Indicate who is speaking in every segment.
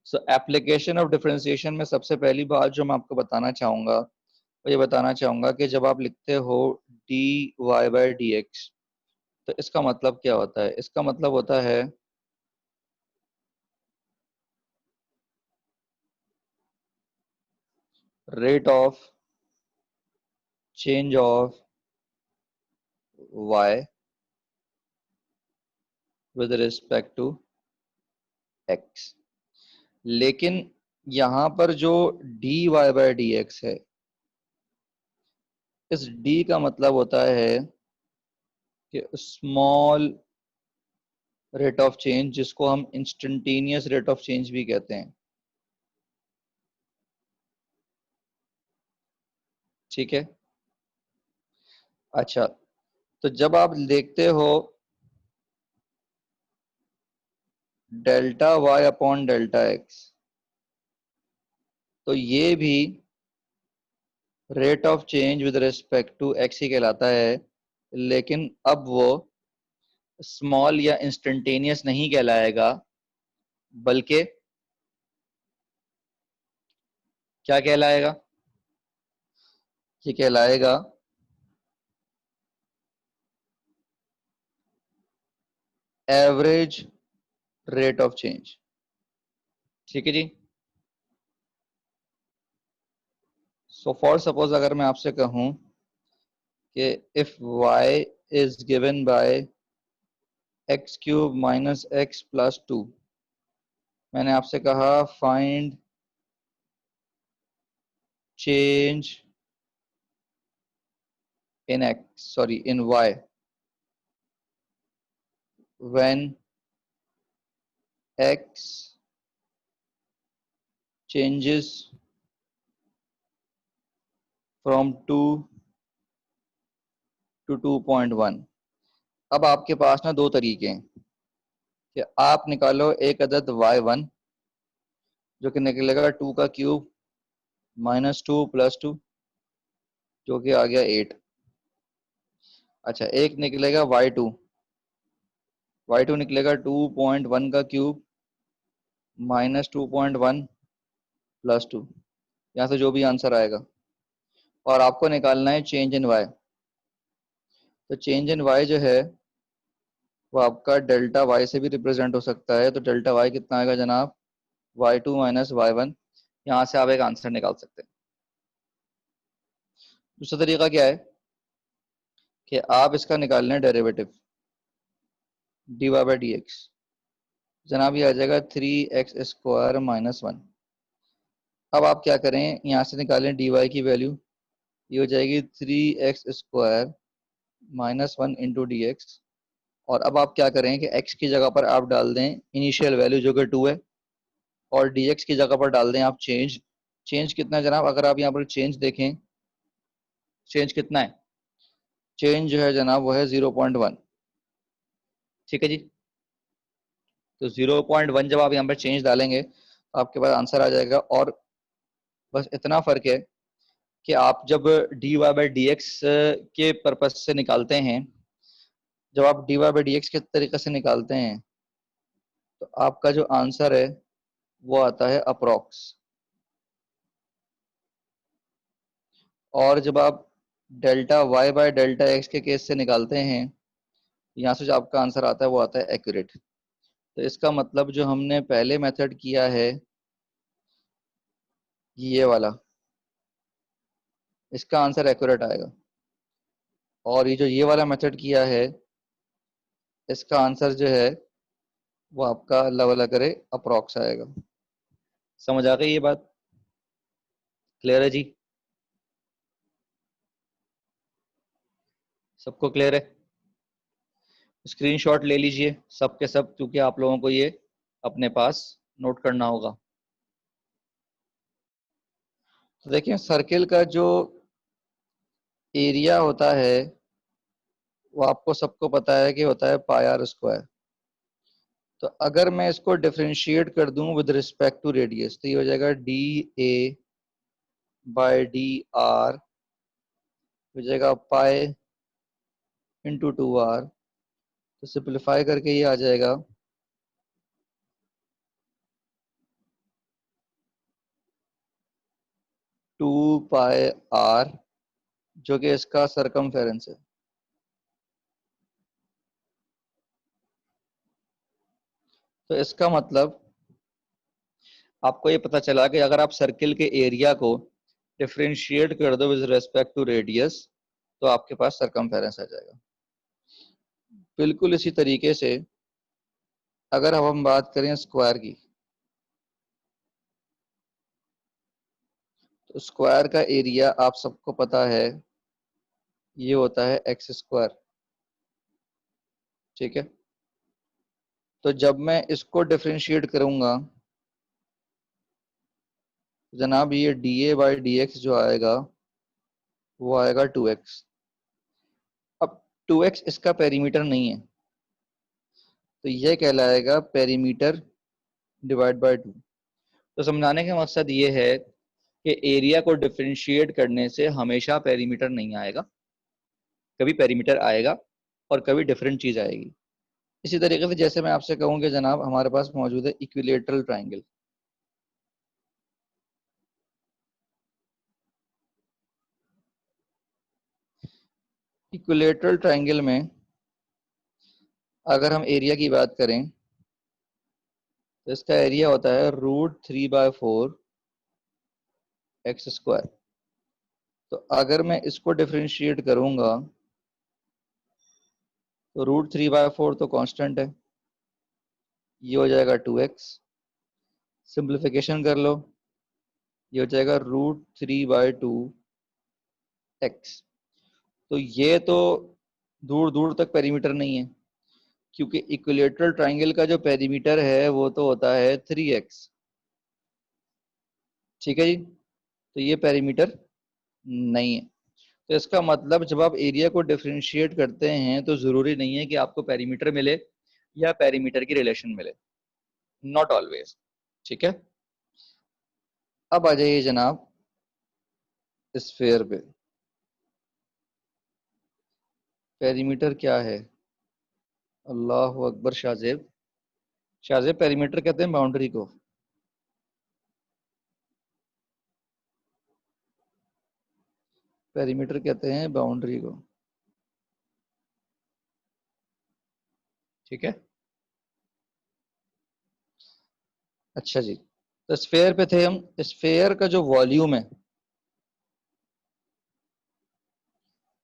Speaker 1: So application of differentiation में सबसे पहली बात जो मैं आपको बताना चाहूँगा वो ये बताना चाहूँगा कि जब आप लिखते हो d y by d x, तो इसका मतलब क्या होता है? इसका मतलब होता है rate of change of y with respect to x. लेकिन यहाँ पर जो d y by d x है, इस डी का मतलब होता है कि स्मॉल रेट ऑफ चेंज, जिसको हम इंस्टेंटेनियस रेट ऑफ चेंज भी कहते हैं। ठीक है। अच्छा, तो जब आप देखते हो delta Y upon delta X, तो ये भी rate of change with respect to X ही कहलाता है। लेकिन अब वो स्मॉल या इंस्टेंटेनियस नहीं कहलाएगा, बल्कि क्या कहलाएगा? ये कहलाएगा एवरेज रेट ऑफ चेंज। ठीक है जी। सो फॉर सपोज अगर मैं आपसे कहूं कि if y is given by x cube minus x plus two, मैंने आपसे कहा find change in x, sorry in y when x changes from 2 to 2.1। अब आपके पास ना दो तरीके हैं कि आप निकालो एक अदद y1 जो कि निकलेगा 2 का क्यूब माइनस 2 प्लस 2 जो कि आ गया 8। अच्छा, एक निकलेगा y2 निकलेगा 2.1 का क्यूब माइनस 2.1 प्लस 2। यहाँ से जो भी आंसर आएगा, और आपको निकालना है चेंज इन y। तो चेंज इन y जो है वो आपका डेल्टा y से भी रिप्रेजेंट हो सकता है। तो डेल्टा y कितना आएगा जनाब? y2 minus y1। यहाँ से आप एक आंसर निकाल सकते हैं। दूसरा तरीका क्या है कि आप इसका निकाल लें derivative d y by d x. जनाब ये आ जाएगा 3x² माइनस 1। अब आप क्या करें, यहाँ से निकालें डी वाई की वैल्यू, ये हो जाएगी 3x² minus 1 into D x. और अब आप क्या करें कि x की जगह पर आप डाल दें इनिशियल वैल्यू जो कि 2 है, और dx की जगह पर डाल दें आप चेंज। चेंज कितना है जनाब? अगर आप यहाँ पर चेंज देखें, चेंज कितना है? चेंज जो है जनाब वो है 0.1। ठीक है जी। तो 0.1 जब आप यहाँ पर चेंज डालेंगे तो आपके पास आंसर आ जाएगा। और बस इतना फर्क है कि आप जब d y by d x के पर्पज से निकालते हैं, जब आप d y by d x के तरीके से निकालते हैं तो आपका जो आंसर है वो आता है अप्रोक्स। और जब आप delta y by delta x के केस से निकालते हैं, यहाँ से जो आपका आंसर आता है वो आता है एक्यूरेट। तो इसका मतलब जो हमने पहले मेथड किया है ये वाला, इसका आंसर एक्यूरेट आएगा। और ये जो ये वाला मेथड किया है इसका आंसर जो है वो आपका अल्लाह वाला करे अप्रोक्स आएगा। समझ आ गई ये बात? क्लियर है जी? सबको क्लियर है? स्क्रीनशॉट ले लीजिए सब के सब, क्योंकि आप लोगों को ये अपने पास नोट करना होगा। तो देखिए सर्किल का जो एरिया होता है वो आपको सबको पता है कि होता है पाई आर स्क्वायर। तो अगर मैं इसको डिफरेंशिएट कर दूं विद रिस्पेक्ट टू रेडियस, तो ये हो जाएगा d a by d r, हो जाएगा पाई इंटू 2r। तो सिंप्लीफाई करके ये आ जाएगा 2πr जो कि इसका सरकमफेरेंस है। तो इसका मतलब आपको ये पता चला कि अगर आप सर्किल के एरिया को डिफरेंशिएट कर दो विद रेस्पेक्ट टू रेडियस तो आपके पास सरकमफेरेंस आ जाएगा। बिल्कुल इसी तरीके से अगर अब हम बात करें स्क्वायर की, तो स्क्वायर का एरिया आप सबको पता है ये होता है एक्स स्क्वायर, ठीक है। तो जब मैं इसको डिफरेंशिएट करूंगा जनाब ये dA/dx जो आएगा वो आएगा 2x। अब 2x इसका पेरीमीटर नहीं है तो यह कहलाएगा पेरीमीटर डिवाइड बाय 2। तो समझाने का मकसद ये है कि एरिया को डिफरेंशिएट करने से हमेशा पेरीमीटर नहीं आएगा, कभी पेरीमीटर आएगा और कभी डिफरेंट चीज आएगी। इसी तरीके से जैसे मैं आपसे कहूं कि जनाब हमारे पास मौजूद है इक्विलेटरल ट्राइंगल, इक्विलेटरल ट्राइंगल में अगर हम एरिया की बात करें तो इसका एरिया होता है √3/4 एक्स स्क्वायर। तो अगर मैं इसको डिफरेंशिएट करूंगा तो √3/4 तो कांस्टेंट है, ये हो जाएगा 2x। सिंप्लीफिकेशन कर लो, ये हो जाएगा √3/2 एक्स। तो ये तो दूर दूर तक पेरीमीटर नहीं है क्योंकि इक्विलेटरल ट्राइंगल का जो पेरीमीटर है वो तो होता है 3x, ठीक है जी। तो ये पेरीमीटर नहीं है। तो इसका मतलब जब आप एरिया को डिफरेंशिएट करते हैं तो जरूरी नहीं है कि आपको पेरीमीटर मिले या पेरीमीटर की रिलेशन मिले, नॉट ऑलवेज, ठीक है। अब आ जाइए जनाब स्फेयर पे, पेरीमीटर क्या है। अल्लाह अकबर। शाहजेब, शाहजेब पेरीमीटर कहते हैं बाउंड्री को। पेरीमीटर कहते हैं बाउंड्री को, ठीक है। अच्छा जी, तो स्फेयर पे थे हम। स्फेयर का जो वॉल्यूम है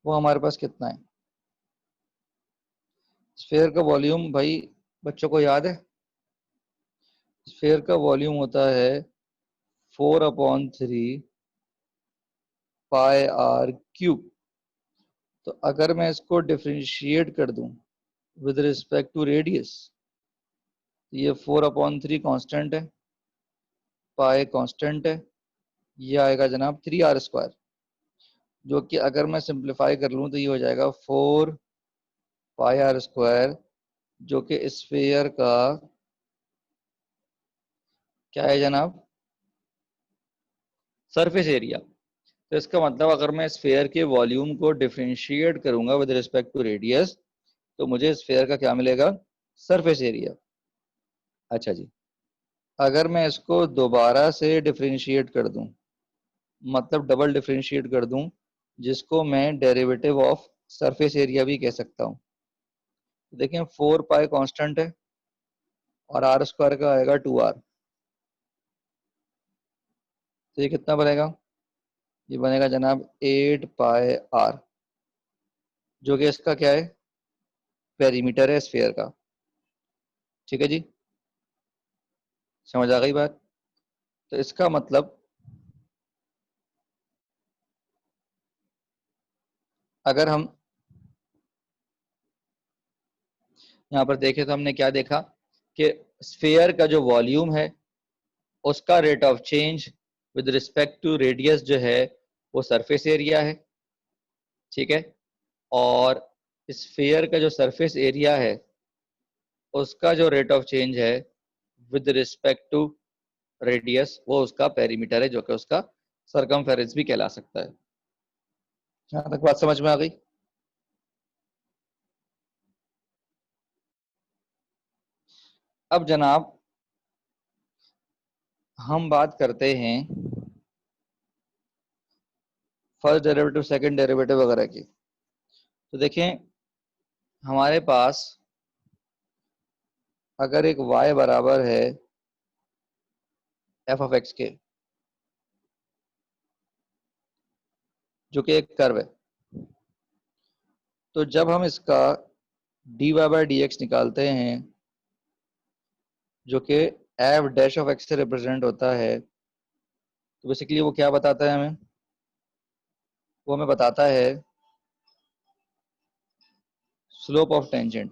Speaker 1: वो हमारे पास कितना है। स्फेयर का वॉल्यूम भाई बच्चों को याद है, स्फेयर का वॉल्यूम होता है 4/3 πr³ तो अगर मैं इसको डिफरेंशिएट कर दूं विद रिस्पेक्ट टू रेडियस तो ये 4/3 कांस्टेंट है, पाए कांस्टेंट है, ये आएगा जनाब 3r², जो कि अगर मैं सिंप्लीफाई कर लूं तो ये हो जाएगा 4πr², जो कि स्फेयर का क्या है जनाब, सरफेस एरिया। तो इसका मतलब अगर मैं स्फेयर के वॉल्यूम को डिफरेंशिएट करूंगा विद रिस्पेक्ट टू रेडियस तो मुझे स्फेयर का क्या मिलेगा, सरफेस एरिया। अच्छा जी, अगर मैं इसको दोबारा से डिफरेंशिएट कर दूं, मतलब डबल डिफरेंशिएट कर दूं, जिसको मैं डेरिवेटिव ऑफ सरफेस एरिया भी कह सकता हूं। देखें 4π कांस्टेंट है और r² का आएगा 2r, तो ये कितना बनेगा, ये बनेगा जनाब 8πr, जो कि इसका क्या है, पेरीमीटर है स्फेयर का, ठीक है जी। समझ आ गई बात। तो इसका मतलब अगर हम यहाँ पर देखें तो हमने क्या देखा कि स्फेयर का जो वॉल्यूम है उसका rate of change with respect to radius जो है वो सरफेस एरिया है, ठीक है। और स्फेयर का जो सरफेस एरिया है उसका जो रेट ऑफ चेंज है विद रिस्पेक्ट टू रेडियस वो उसका पेरीमीटर है, जो कि उसका सरकमफेरेंस भी कहला सकता है। यहाँ तक बात समझ में आ गई। अब जनाब हम बात करते हैं फर्स्ट डेरिवेटिव, सेकंड डेरिवेटिव वगैरह की। तो देखें हमारे पास अगर एक y बराबर है एफ ऑफ एक्स के, जो कि एक कर्व है, तो जब हम इसका dy बाई डी एक्स निकालते हैं जो कि एफ डैश ऑफ एक्स से रिप्रेजेंट होता है, तो बेसिकली वो क्या बताता है हमें? वो हमें बताता है स्लोप ऑफ टेंजेंट।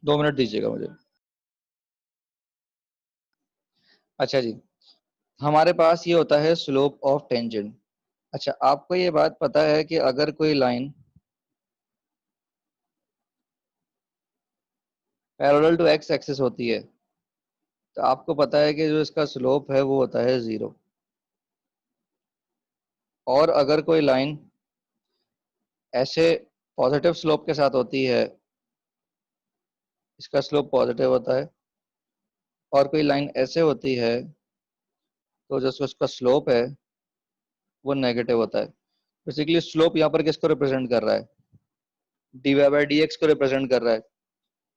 Speaker 1: 2 मिनट दीजिएगा मुझे। अच्छा जी, हमारे पास ये होता है स्लोप ऑफ टेंजेंट। अच्छा, आपको ये बात पता है कि अगर कोई line parallel to x axis होती है तो आपको पता है कि जो इसका स्लोप है वो होता है 0। और अगर कोई लाइन ऐसे पॉजिटिव स्लोप के साथ होती है, इसका स्लोप पॉजिटिव होता है। और कोई लाइन ऐसे होती है तो जो उसका स्लोप है वो नेगेटिव होता है। बेसिकली स्लोप यहाँ पर किसको रिप्रेजेंट कर रहा है? D y by d x को रिप्रेजेंट कर रहा है।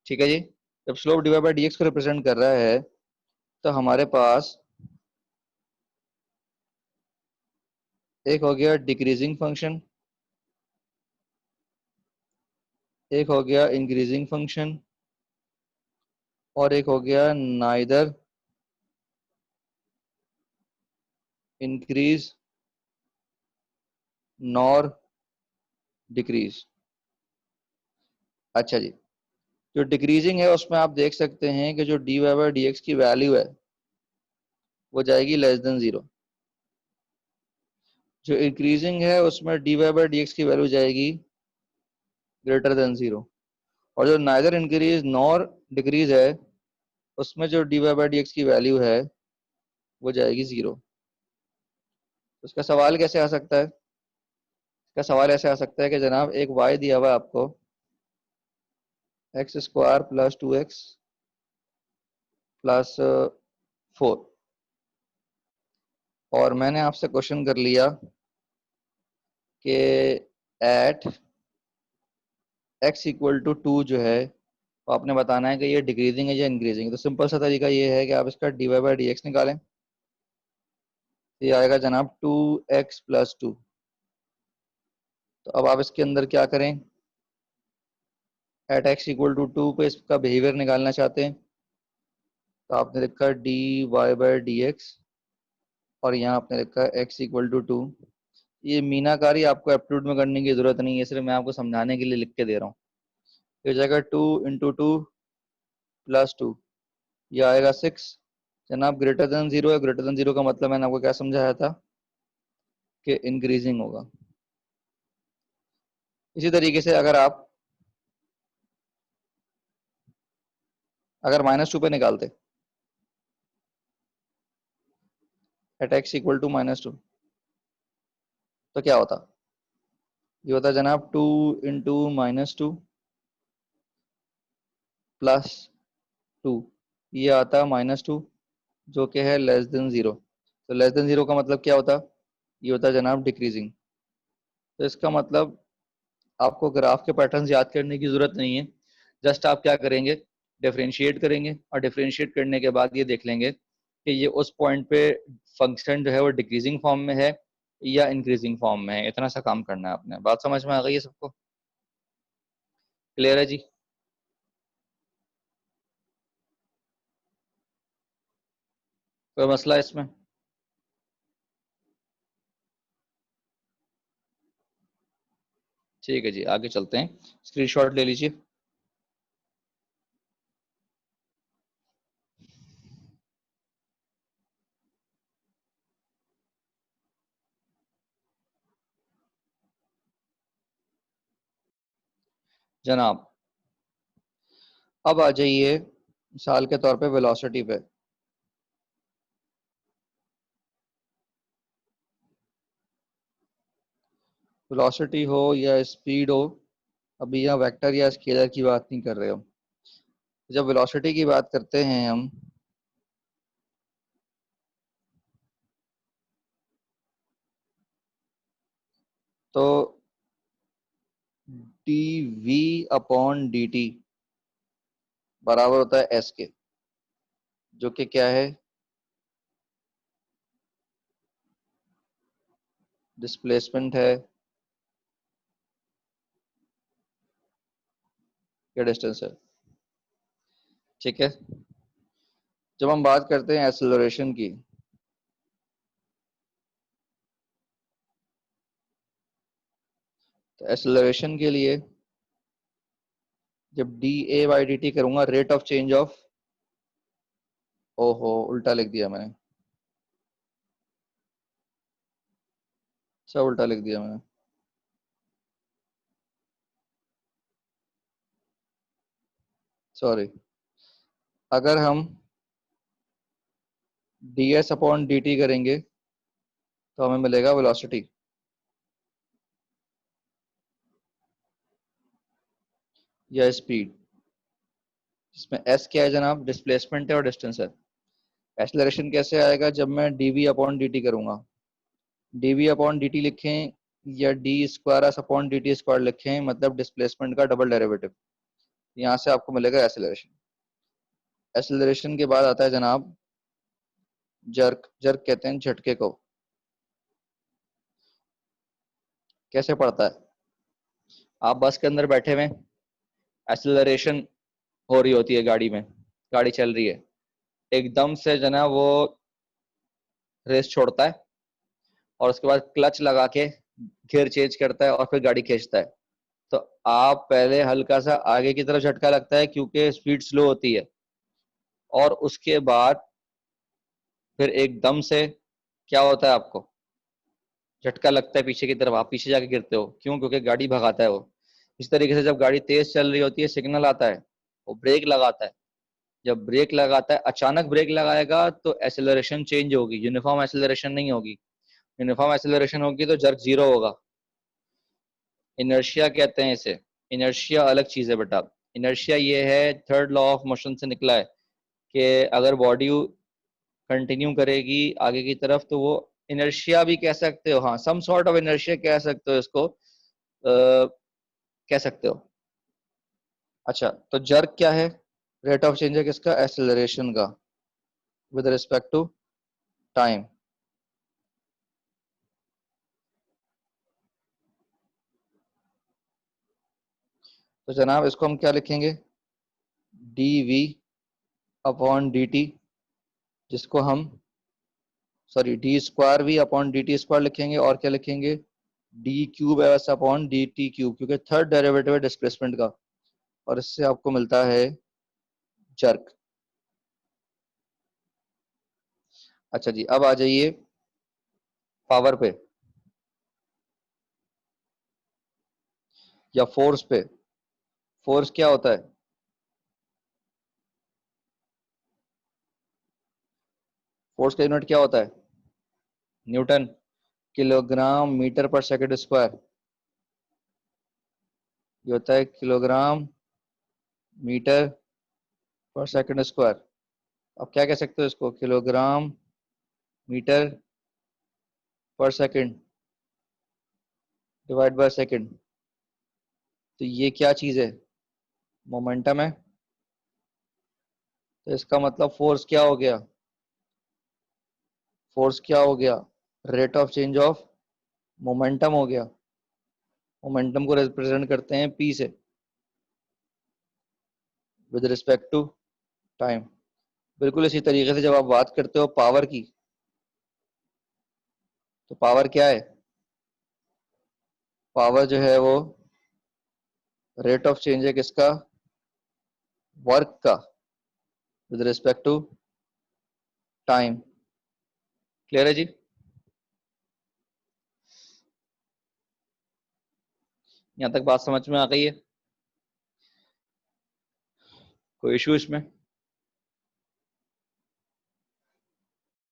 Speaker 1: ठीक है जी। जब slope d y by d x को रिप्रेजेंट कर रहा है तो हमारे पास एक हो गया डिक्रीजिंग फंक्शन, एक हो गया इंक्रीजिंग फंक्शन, और एक हो गया नाइदर इंक्रीज नॉर डिक्रीज। अच्छा जी, जो डिक्रीजिंग है उसमें आप देख सकते हैं कि जो d y by d x की वैल्यू है वो जाएगी लेस देन 0। जो इंक्रीजिंग है उसमें d y by d x की वैल्यू जाएगी ग्रेटर देन 0। और जो नाइदर इंक्रीज नॉर डिक्रीज है उसमें जो d y by d x की वैल्यू है वो जाएगी 0। उसका सवाल कैसे आ सकता है? इसका सवाल ऐसे आ सकता है कि जनाब एक y दिया हुआ है आपको, x square plus 2x plus 4, और मैंने आपसे क्वेश्चन कर लिया कि एट x इक्वल टू 2 जो है वो आपने बताना है कि ये डिक्रीजिंग है या इंक्रीजिंग। तो सिंपल सा तरीका ये है कि आप इसका d y by d x निकालें। ये आएगा जनाब 2x प्लस 2। तो अब आप इसके अंदर क्या करें? एट x इक्वल टू 2 पे इसका बिहेवियर निकालना चाहते हैं तो आपने लिखा d y by d x, और यहाँ आपने लिखा x इक्वल टू 2। ये मीनाकारी आपको एप्टीट्यूड में करने की जरूरत नहीं है, सिर्फ मैं आपको समझाने के लिए लिख के दे रहा हूँ। ये हो जाएगा 2 इंटू 2 प्लस 2, ये आएगा 6। जनाब ग्रेटर देन 0 है, ग्रेटर देन 0 का मतलब मैंने आपको क्या समझाया था कि इंक्रीजिंग होगा। इसी तरीके से अगर -2 पे निकालते एट एक्स इक्वल टू -2 तो क्या होता? ये होता जनाब 2 इंटू -2 प्लस 2, ये आता -2 जो कि है लेस देन 0। तो लेस देन 0 का मतलब क्या होता? ये होता जनाब डिक्रीजिंग। तो इसका मतलब आपको ग्राफ के पैटर्न्स याद करने की जरूरत नहीं है। जस्ट आप क्या करेंगे? डिफरेंशिएट करेंगे, और डिफरेंशिएट करने के बाद ये देख लेंगे कि ये उस पॉइंट पे फंक्शन जो है वो डिक्रीजिंग फॉर्म में है या इंक्रीजिंग फॉर्म में है। इतना सा काम करना है आपने। बात समझ में आ गई है सबको? क्लियर है जी? कोई मसला है इसमें? ठीक है जी, आगे चलते हैं। स्क्रीनशॉट ले लीजिए। जनाब अब आ जाइए मिसाल के तौर पे वेलोसिटी पे। वेलोसिटी हो या स्पीड हो, अभी यहाँ वेक्टर या स्केलर की बात नहीं कर रहे हो। जब वेलोसिटी की बात करते हैं हम, तो d we upon D t बराबर होता है एस के, जो कि क्या है, डिस्प्लेसमेंट है या डिस्टेंस है। ठीक है। जब हम बात करते हैं एक्सेलरेशन की, तो एक्सेलरेशन के लिए जब D A by D T करूंगा, रेट ऑफ चेंज ऑफ, ओहो उल्टा लिख दिया मैंने, सब उल्टा लिख दिया मैंने, सॉरी। अगर हम D S upon D T करेंगे तो हमें मिलेगा वेलोसिटी या स्पीड, जिसमें एस क्या है जनाब, डिस्प्लेसमेंट है और डिस्टेंस है। एक्सेलरेशन कैसे आएगा, जब मैं D we upon D T करूंगा, D we upon D T लिखें या D square S upon D T square लिखें, मतलब डिस्प्लेसमेंट का डबल डेरिवेटिव, यहाँ से आपको मिलेगा एक्सेलरेशन। एक्सेलरेशन के बाद आता है जनाब जर्क। जर्क कहते हैं झटके को। कैसे पड़ता है, आप बस के अंदर बैठे हुए, एक्सेलरेशन हो रही होती है गाड़ी में, गाड़ी चल रही है, एकदम से जना वो रेस छोड़ता है और उसके बाद क्लच लगा के गियर चेंज करता है और फिर गाड़ी खींचता है। तो आप पहले हल्का सा आगे की तरफ झटका लगता है क्योंकि स्पीड स्लो होती है, और उसके बाद फिर एकदम से क्या होता है, आपको झटका लगता है पीछे की तरफ, आप पीछे जाके गिरते हो। क्यों? क्योंकि गाड़ी भगाता है वो। इस तरीके से जब गाड़ी तेज चल रही होती है, सिग्नल आता है, वो ब्रेक लगाता है। जब ब्रेक लगाता है, अचानक ब्रेक लगाएगा तो एक्सेलरेशन चेंज होगी, यूनिफॉर्म एक्सेलरेशन नहीं होगी। यूनिफॉर्म एक्सेलरेशन होगी तो जर्क जीरो होगा। इनर्शिया कहते हैं इसे। इनर्शिया अलग चीज है बेटा। इनर्शिया ये है, थर्ड लॉ ऑफ मोशन से निकला है कि अगर बॉडी कंटिन्यू करेगी आगे की तरफ तो वो इनर्शिया भी कह सकते हो, हाँ सम सॉर्ट ऑफ इनर्शिया कह सकते हो इसको, कह सकते हो। अच्छा, तो जर्क क्या है, रेट ऑफ चेंज है किसका, एक्सेलरेशन का, विद रिस्पेक्ट टू टाइम। तो जनाब इसको हम क्या लिखेंगे, d we upon D t, जिसको हम sorry d square v upon D T square लिखेंगे, और क्या लिखेंगे, d cube s upon D t cube, क्योंकि थर्ड डेरिवेटिव है डिस्प्लेसमेंट का, और इससे आपको मिलता है जर्क। अच्छा जी, अब आ जाइए पावर पे या फोर्स पे। फोर्स क्या होता है, फोर्स का यूनिट क्या होता है, न्यूटन, किलोग्राम मीटर पर सेकंड स्क्वायर। ये होता है किलोग्राम मीटर पर सेकंड स्क्वायर। अब क्या कह सकते हो इसको, किलोग्राम मीटर पर सेकंड डिवाइड बाय सेकंड। तो ये क्या चीज है, मोमेंटम है। तो इसका मतलब फोर्स क्या हो गया, फोर्स क्या हो गया, rate of change of momentum हो गया। मोमेंटम को रिप्रेजेंट करते हैं पी से, विद रिस्पेक्ट टू टाइम। बिल्कुल इसी तरीके से जब आप बात करते हो पावर की, तो पावर क्या है, पावर जो है वो रेट ऑफ चेंज है किसका, वर्क का, with respect to time. Clear है जी? यहाँ तक बात समझ में आ गई है? कोई इशू इसमें?